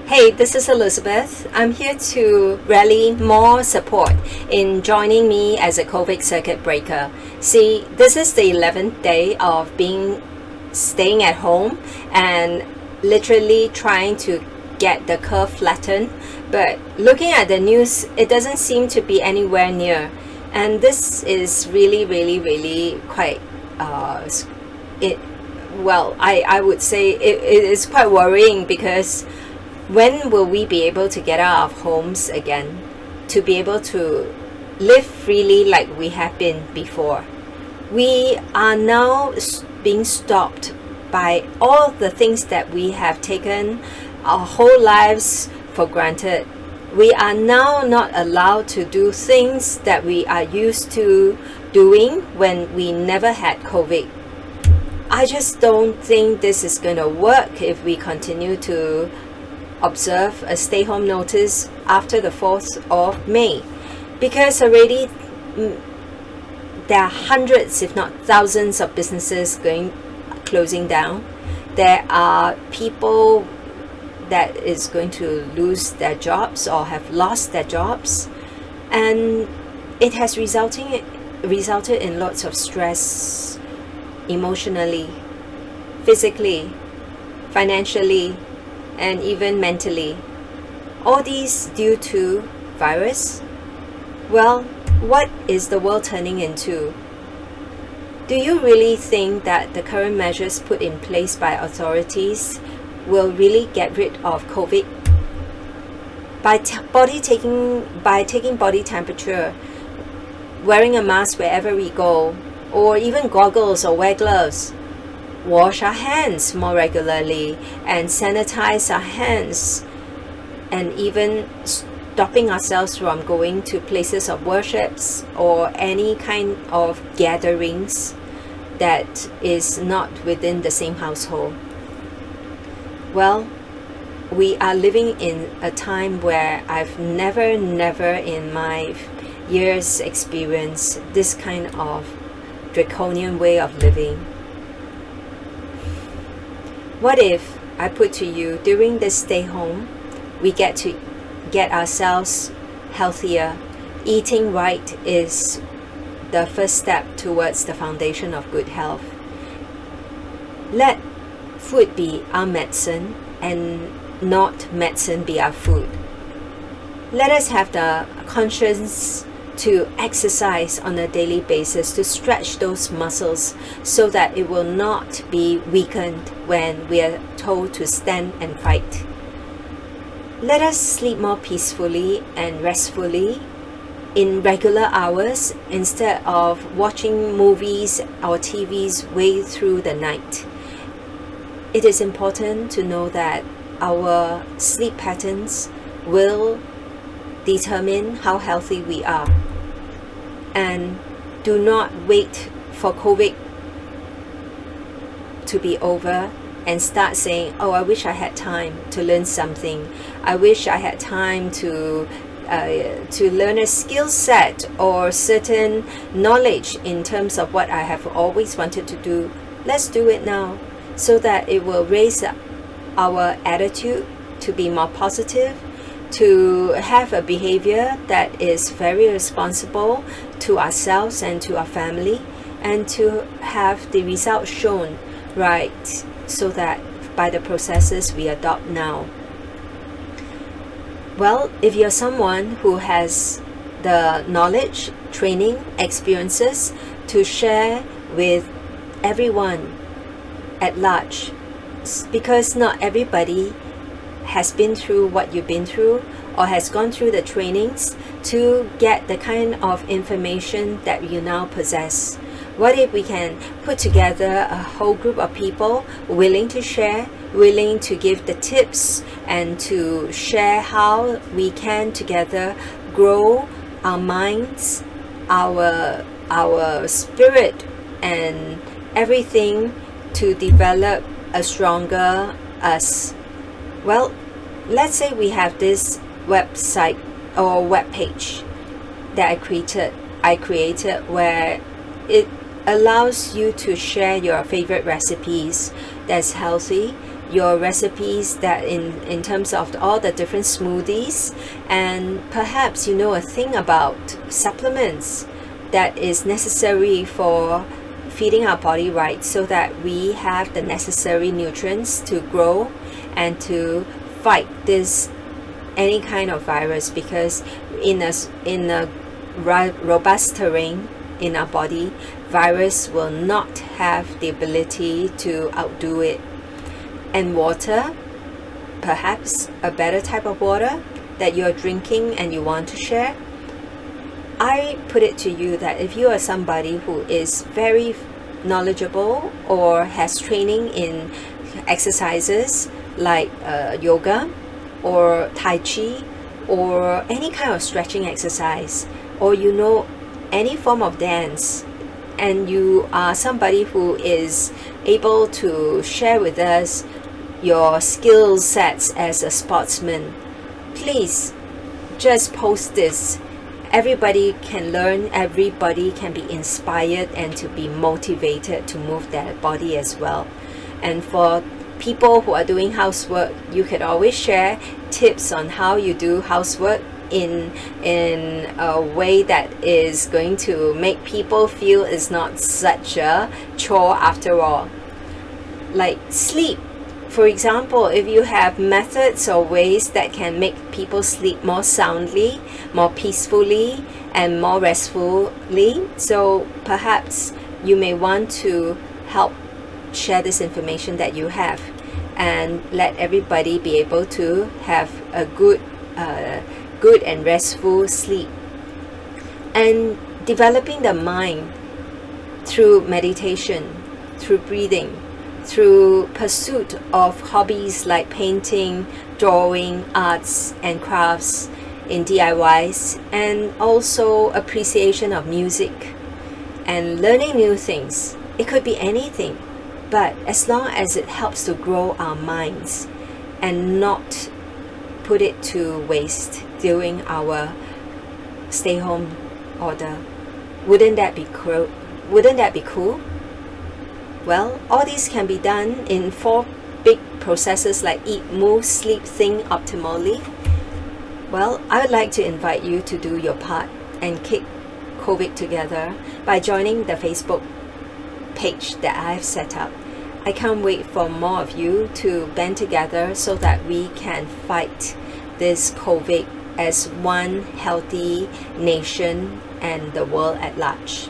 Hey, this is Elizabeth. I'm here to rally more support in joining me as a COVID circuit breaker. See, this is the 11th day of staying at home and literally trying to get the curve flattened. But looking at the news, it doesn't seem to be anywhere near. And this is really quite I would say it is quite worrying, because when will we be able to get out of homes again, to be able to live freely like we have been before? We are now being stopped by all the things that we have taken our whole lives for granted. We are now not allowed to do things that we are used to doing when we never had COVID. I just don't think this is going to work if we continue to observe a stay-home notice after the 4th of May, because already there are hundreds, if not thousands, of businesses closing down. There are people that is going to lose their jobs or have lost their jobs, and it has resulted in lots of stress, emotionally, physically, financially, and even mentally. All these due to virus. Well, what is the world turning into? Do you really think that the current measures put in place by authorities will really get rid of COVID? By taking body temperature, wearing a mask wherever we go, or even goggles or wear gloves, wash our hands more regularly and sanitize our hands, and even stopping ourselves from going to places of worships or any kind of gatherings that is not within the same household. Well, we are living in a time where I've never in my years experienced this kind of draconian way of living. What if I put to you, during this stay home, we get to get ourselves healthier? Eating right is the first step towards the foundation of good health. Let food be our medicine and not medicine be our food. Let us have the conscience to exercise on a daily basis, to stretch those muscles so that it will not be weakened when we are told to stand and fight. Let us sleep more peacefully and restfully in regular hours instead of watching movies or TVs way through the night. It is important to know that our sleep patterns will determine how healthy we are. And do not wait for COVID to be over and start saying, oh, I wish I had time to learn something. I wish I had time to learn a skill set or certain knowledge in terms of what I have always wanted to do. Let's do it now, so that it will raise our attitude to be more positive, to have a behavior that is very responsible to ourselves and to our family, and to have the results shown right, so that by the processes we adopt now. Well, if you're someone who has the knowledge, training, experiences to share with everyone at large, because not everybody has been through what you've been through or has gone through the trainings to get the kind of information that you now possess. What if we can put together a whole group of people willing to share, willing to give the tips, and to share how we can together grow our minds, our spirit, and everything to develop a stronger us. Well, let's say we have this website or web page that I created where it allows you to share your favorite recipes that's healthy, your recipes that in terms of all the different smoothies, and perhaps you know a thing about supplements that is necessary for feeding our body right, so that we have the necessary nutrients to grow and to fight this any kind of virus, because in a robust terrain in our body, virus will not have the ability to outdo it. And water, perhaps a better type of water that you're drinking and you want to share, I put it to you that if you are somebody who is very knowledgeable or has training in exercises like yoga or Tai Chi or any kind of stretching exercise, or you know any form of dance, and you are somebody who is able to share with us your skill sets as a sportsman, please just post this. Everybody can learn, everybody can be inspired and to be motivated to move their body as well. And for people who are doing housework, you could always share tips on how you do housework in a way that is going to make people feel it's not such a chore after all. Like sleep, for example, if you have methods or ways that can make people sleep more soundly, more peacefully, and more restfully, so perhaps you may want to help share this information that you have and let everybody be able to have a good and restful sleep. And developing the mind through meditation, through breathing, through pursuit of hobbies like painting, drawing, arts and crafts in DIYs, and also appreciation of music and learning new things. It could be anything, but as long as it helps to grow our minds and not put it to waste during our stay-home order. Wouldn't that be cool? Well, all these can be done in 4 big processes like eat, move, sleep, think optimally. Well, I would like to invite you to do your part and kick COVID together by joining the Facebook page that I have set up. I can't wait for more of you to band together so that we can fight this COVID as one healthy nation and the world at large.